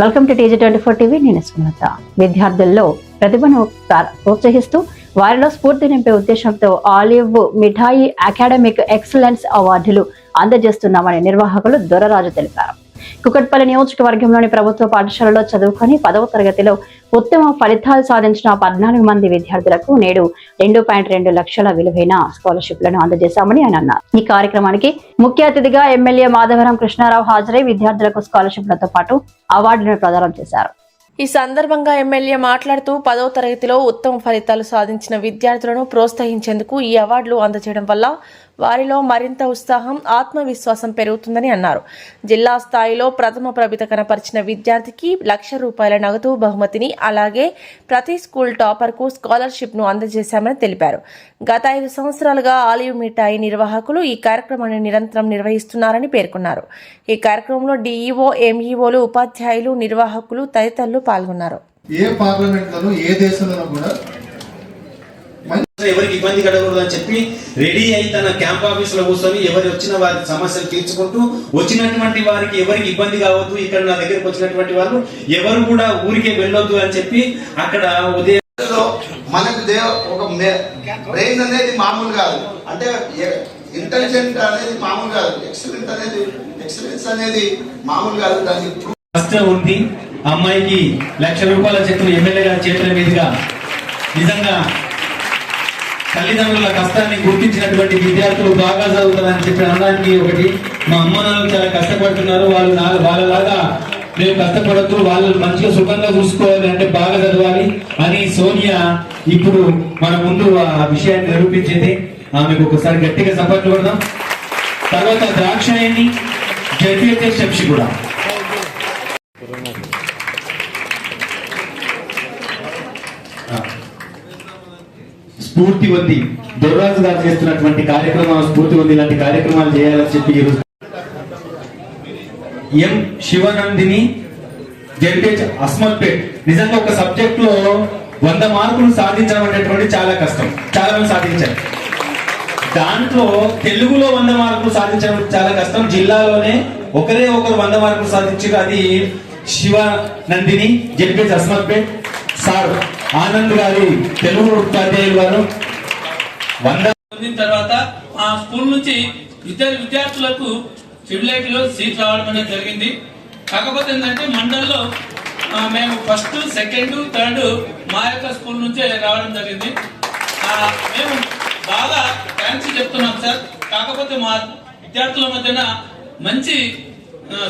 Welcome to TG24 TV. నేను స్మిత. విద్యార్థుల్లో ప్రతిభను ప్రోత్సహిస్తూ వారిలో స్ఫూర్తి నింపే ఉద్దేశంతో ఆలివ్ మిఠాయి అకాడమిక్ ఎక్సలెన్స్ అవార్డులు అందజేస్తున్నామని నిర్వాహకులు దొరరాజు తెలిపారు. కుకట్పల్లి నియోజకవర్గంలోని ప్రభుత్వ పాఠశాలలో చదువుకొని 10వ తరగతిలో ఉత్తమ ఫలితాలు సాధించిన 14 మంది విద్యార్థులకు నేడు 2.2 లక్షల విలువైన స్కాలర్షిప్లను అందజేశామని ఆయన అన్నారు. ఈ కార్యక్రమానికి ముఖ్య అతిథిగా ఎమ్మెల్యే మాధవరం కృష్ణారావు హాజరై విద్యార్థులకు స్కాలర్షిప్లతో పాటు అవార్డులను ప్రదానం చేశారు. ఈ సందర్భంగా ఎమ్మెల్యే మాట్లాడుతూ 10వ తరగతిలో ఉత్తమ ఫలితాలు సాధించిన విద్యార్థులను ప్రోత్సహించేందుకు ఈ అవార్డులు అందజేయడం వల్ల వారిలో మరింత ఉత్సాహం, ఆత్మవిశ్వాసం పెరుగుతుందని అన్నారు. జిల్లా స్థాయిలో ప్రథమ ప్రభిత కనపరిచిన విద్యార్థికి ₹1,00,000 నగదు బహుమతిని, అలాగే ప్రతి స్కూల్ టాపర్కు స్కాలర్షిప్ను అందజేశామని తెలిపారు. గత 5 సంవత్సరాలుగా ఆలివ్ మిఠాయి నిర్వాహకులు ఈ కార్యక్రమాన్ని నిరంతరం నిర్వహిస్తున్నారని పేర్కొన్నారు. ఈ కార్యక్రమంలో DEO, MEOలు, ఉపాధ్యాయులు, నిర్వాహకులు తదితరులు పాల్గొన్నారు. ఏ పార్లమెంట్లోనూ ఏ దేశంలోనూ కూడా ఎవరికి ఇబ్బంది కలగకూడదు అని చెప్పి రెడీ అయి తన క్యాంప్ ఆఫీస్ లో కూర్చొని ఎవరు వచ్చిన వారి సమస్యలు తీర్చుకుంటూ వచ్చినటువంటి వారికి ఎవరికి ఇబ్బంది కావద్దు, ఇక్కడ నా దగ్గరకు వచ్చినటువంటి వాళ్ళు ఎవరు కూడా ఊరికే వెళ్ళొద్దు అని చెప్పి అక్కడ ఉదయం మనకు ఒక బ్రెయిన్ అనేది మామూలు కాదు, అంటే ఇంటెలిజెంట్ అనేది మామూలు కాదు, ఎక్సలెన్స్ అనేది మామూలు కాదు. దానికి కష్టం ఉంది. అమ్మాయికి ₹1,00,000 చెక్కులు ఎమ్మెల్యే గారి చేతుల మీదుగా నిజంగా తల్లిదండ్రుల కష్టాన్ని గుర్తించినటువంటి విద్యార్థులు బాగా చదువుతారని చెప్పి అనడానికి ఒకటి, మా అమ్మ నాన్నలు చాలా కష్టపడుతున్నారు, వాళ్ళలాగా మేము కష్టపడద్దు, వాళ్ళు మంచిగా సుఖంగా చూసుకోవాలి అంటే బాగా చదవాలి అని సోనియా ఇప్పుడు మన ముందు ఆ విషయాన్ని నిరూపించింది. ఆమెకు ఒకసారి గట్టిగా సపోర్ట్ పడదాం. తర్వాత ద్రాక్షాయణి, జడ్పీహెచ్ఎస్ శంషి కూడా స్ఫూర్తి ఉంది. దొర్రాజు గారు చేస్తున్నటువంటి కార్యక్రమాలు స్ఫూర్తి ఉంది. ఇలాంటి కార్యక్రమాలు చేయాలని చెప్పి ఈరోజు ఎం శివనందిని, జడ్పీహెచ్ అస్మత్పేట్. నిజంగా ఒక సబ్జెక్ట్ లో 100 మార్కులు సాధించడం అనేటువంటి చాలా కష్టం, చాలా మంది సాధించారు. దాంట్లో తెలుగులో 100 మార్కులు సాధించడం చాలా కష్టం. జిల్లాలోనే ఒకరు 100 మార్కులు సాధించారు. అది శివనందిని, జడ్పీహెచ్ అస్మత్పేట్. సార్ ఆనంద్ గారి తెలుగు ఉపాధ్యాయులు గారు 100 తర్వాత ఆ స్కూల్ నుంచి ఇద్దరు విద్యార్థులకు సివిలైటీలో సీట్ రావడం అనేది జరిగింది. కాకపోతే ఏంటంటే మండల్లో మేము ఫస్ట్, సెకండ్, థర్డ్ మా యొక్క స్కూల్ నుంచే రావడం జరిగింది. మేము బాగా థ్యాంక్స్ చెప్తున్నాం సార్. కాకపోతే మా విద్యార్థుల మధ్యన మంచి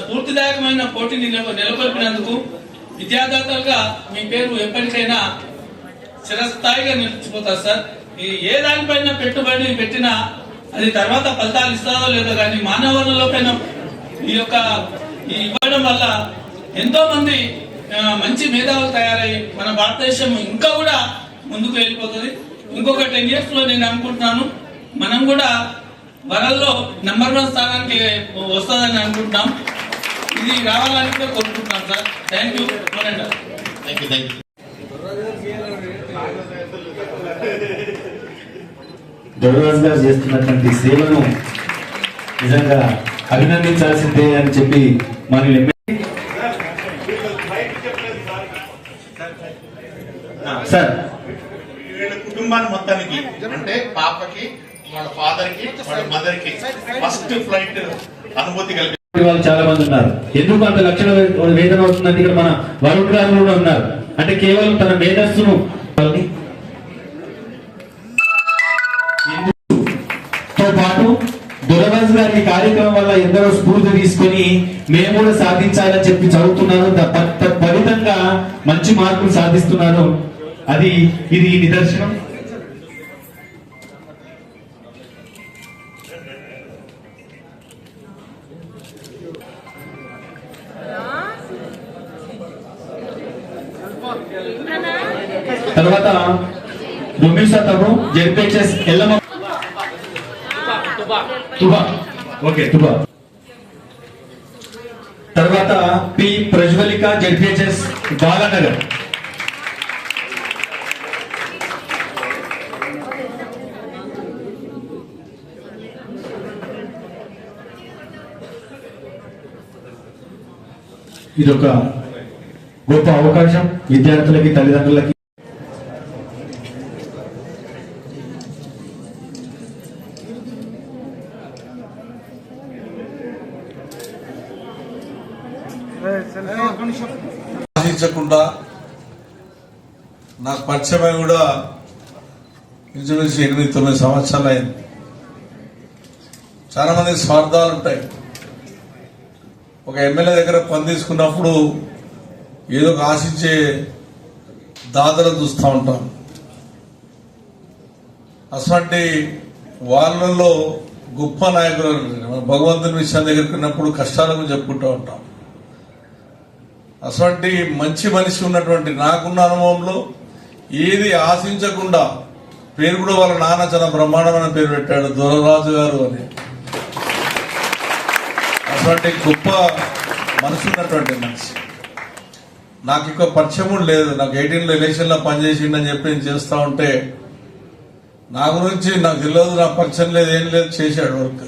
స్ఫూర్తిదాయకమైన పోటీని నెలకొల్పినందుకు విద్యాదాతలుగా మీ పేరు ఎప్పటికైనా చిరస్థాయిగా నిలిచిపోతారు సార్. ఏ దానిపైన పెట్టుబడి పెట్టినా అది తర్వాత ఫలితాలు ఇస్తారో లేదో కానీ మానవ వనరుల పైన ఇవ్వడం వల్ల ఎంతో మంది మంచి మేధావులు తయారయ్యి మన భారతదేశం ఇంకా కూడా ముందుకు వెళ్ళిపోతుంది. ఇంకొక 10 years లో నేను అనుకుంటున్నాను మనం కూడా వరల్డ్లో నంబర్ 1 స్థానానికి వస్తుందని అనుకుంటున్నాం. ఇది రావాలని కూడా కోరుకుంటున్నాం సార్. Thank you. దొరరాజు గారు చేస్తున్నటువంటి సేవను నిజంగా అభినందించాల్సిందే అని చెప్పి మన సార్ కుటుంబాన్ని మొత్తానికి అంటే పాపకి, వాళ్ళ ఫాదర్ కి, వాళ్ళ మదర్ కి ఫస్ట్ ఫ్లైట్ అనుభూతి కలిపి వాళ్ళు చాలా మంది ఉన్నారు. ఎందుకు అంత లక్షల వేదన అవుతుందంటే ఇక్కడ మన వరుణ్ గారు కూడా ఉన్నారు. అంటే కేవలం తన మేధస్సును తో పాటు దొరరాజు గారి కార్యక్రమం వల్ల ఎందరో స్ఫూర్తి తీసుకొని మేము కూడా సాధించాలని చెప్పి చదువుతున్నారు, ఫలితంగా మంచి మార్కులు సాధిస్తున్నారు. ఇది నిదర్శనం. తర్వాత రొమిసా తబు, జడ్పీహెచ్ఎస్ ఎల్లమ్మ తుబా. తర్వాత పి ప్రజ్వలిక, జడ్పీహెచ్ఎస్ బాలానగర్. ఇదొక గొప్ప అవకాశం విద్యార్థులకి, తల్లిదండ్రులకి. ఆశించకుండా నాకు పరిచయమై కూడా ఇంచుమించు 8-9 సంవత్సరాలు అయింది. చాలా మంది స్వార్థాలు ఉంటాయి. ఒక ఎమ్మెల్యే దగ్గర పని తీసుకున్నప్పుడు ఏదో ఒక ఆశించే దాతలు చూస్తూ ఉంటాం. అటువంటి వాళ్ళలో గొప్ప నాయకులు భగవంతుని విషయం దగ్గరికి ఉన్నప్పుడు కష్టాలకు చెప్పుకుంటూ ఉంటాం. అటువంటి మంచి మనిషి ఉన్నటువంటి నాకున్న అనుభవంలో ఏది ఆశించకుండా, పేరు కూడా వాళ్ళ నాన్న చాలా బ్రహ్మాండమైన పేరు పెట్టాడు, దొరరాజు గారు అని. అటువంటి గొప్ప మనసు ఉన్నటువంటి మనిషి. నాకు ఎక్కువ పరిచయం లేదు. నాకు 18లో ఎలక్షన్లో పనిచేసిండని చెప్పి నేను చేస్తా ఉంటే నా గురించి నాకు తెలియదు, నాకు పరిచయం లేదు, ఏం లేదు, చేశాడు వర్క్.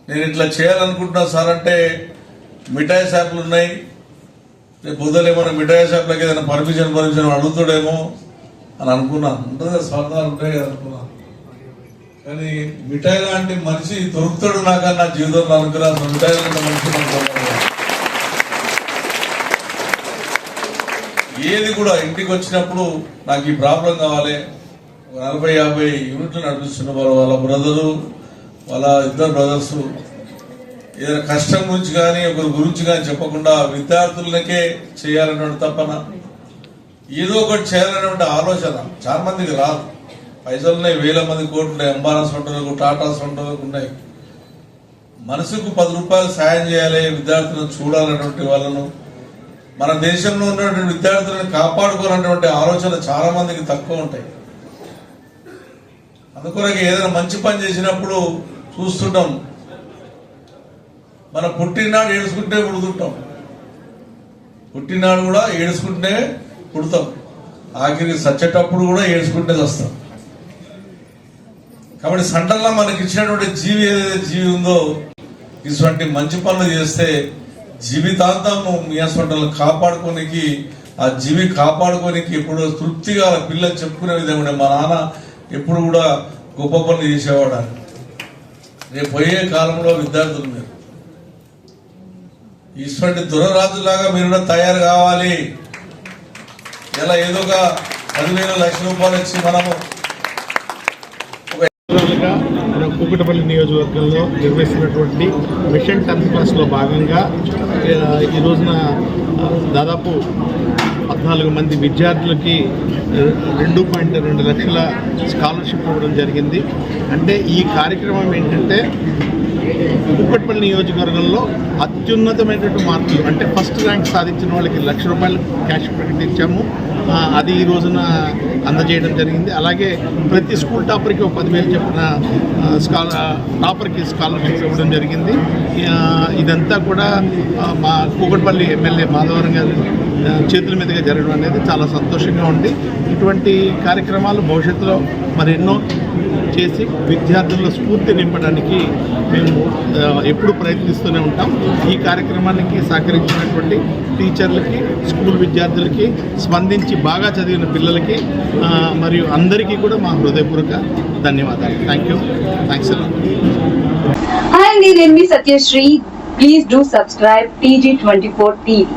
నేను ఇట్లా చేయాలనుకుంటున్నా సార్ అంటే మిఠాయి షాపులు ఉన్నాయి, రేపు పొద్దులేమో మిఠాయి షాపులకి ఏదైనా పర్మిషన్ అడుగుతాడేమో అని అనుకున్నాను. ఉంటుంది కదా, స్వార్థాలు ఉంటాయి కదా అనుకున్నాను. కానీ మిఠాయి లాంటి మనిషి దొరుకుతాడు నాకని నా జీవితంలో అనుకున్నాను. మిఠాయి లాంటి మనిషి ఏది కూడా ఇంటికి వచ్చినప్పుడు నాకు ఈ ప్రాబ్లం కావాలి, 40-50 యూనిట్లు నడిపిస్తున్న వాళ్ళ బ్రదరు, వాళ్ళ ఇద్దరు బ్రదర్స్ ఏదైనా కష్టం గురించి కానీ ఒకరి గురించి కానీ చెప్పకుండా విద్యార్థులకే చేయాలన్నటువంటి తపన, ఏదో ఒకటి చేయాలన్నటువంటి ఆలోచన చాలా మందికి రాదు. పైసలున్నాయి, 1000 మంది కోట్లు అంబారాస్ వంటలకు, టాటాస్ వంటలకు ఉన్నాయి. మనసుకు 10 రూపాయలు సాయం చేయాలి, విద్యార్థులను చూడాలన్నటువంటి వాళ్ళను, మన దేశంలో ఉన్నటువంటి విద్యార్థులను కాపాడుకోవాలన్నటువంటి ఆలోచన చాలా మందికి తక్కువ ఉంటాయి. అందుకొరకు ఏదైనా మంచి పని చేసినప్పుడు చూస్తుంటాం, మన పుట్టినాడు ఏడుచుకుంటే పుడుతుంటాం, పుట్టినాడు కూడా ఏడుచుకుంటే పుడతాం, ఆఖరికి చచ్చేటప్పుడు కూడా ఏడుచుకుంటే వస్తాం. కాబట్టి సంటల్లో మనకి ఇచ్చినటువంటి జీవి ఏదైతే జీవి ఉందో, ఇటువంటి మంచి పనులు చేస్తే జీవితాంతం మీ అసంటలను కాపాడుకోనికి, ఆ జీవి కాపాడుకోనికి ఎప్పుడు తృప్తిగా పిల్లలు చెప్పుకునే విధంగా మా నాన్న ఎప్పుడు కూడా గొప్ప పనులు చేసేవాడు. రేపు పోయే కాలంలో విద్యార్థులు మీరు ఇటువంటి దురరాజులాగా మీరు కూడా తయారు కావాలి. ఇలా ఏదో ఒక 10,000 లక్షల రూపాయలు ఇచ్చి మనము మన కూకటపల్లి నియోజకవర్గంలో నిర్వహిస్తున్నటువంటి మిషన్ 10th క్లాస్లో భాగంగా ఈ రోజున దాదాపు 14 మంది విద్యార్థులకి 2.2 లక్షల స్కాలర్షిప్ ఇవ్వడం జరిగింది. అంటే ఈ కార్యక్రమం ఏంటంటే కూకట్పల్లి నియోజకవర్గంలో అత్యున్నతమైనటువంటి మార్కులు అంటే ఫస్ట్ ర్యాంక్ సాధించిన వాళ్ళకి 1,00,000 రూపాయలు క్యాష్ ప్రకటించాము. అది ఈ రోజున అందజేయడం జరిగింది. అలాగే ప్రతి స్కూల్ టాపర్కి ఒక 10,000 చెప్పిన టాపర్కి స్కాలర్షిప్ ఇవ్వడం జరిగింది. ఇదంతా కూడా మా కూకట్పల్లి ఎమ్మెల్యే మాధవరం గారి చేతుల మీదుగా జరగడం అనేది చాలా సంతోషంగా ఉంది. ఇటువంటి కార్యక్రమాలు భవిష్యత్తులో మరెన్నో చేసి విద్యార్థుల్లో స్ఫూర్తి నింపడానికి మేము ఎప్పుడు ప్రయత్నిస్తూనే ఉంటాం. ఈ కార్యక్రమానికి సహకరించినటువంటి టీచర్లకి, స్కూల్ విద్యార్థులకి, స్పందించి బాగా చదివిన పిల్లలకి మరియు అందరికీ కూడా మా హృదయపూర్వక ధన్యవాదాలు. Thanks a lot. Hi, నేను మీ Satyasri. Please do subscribe TG24 TV.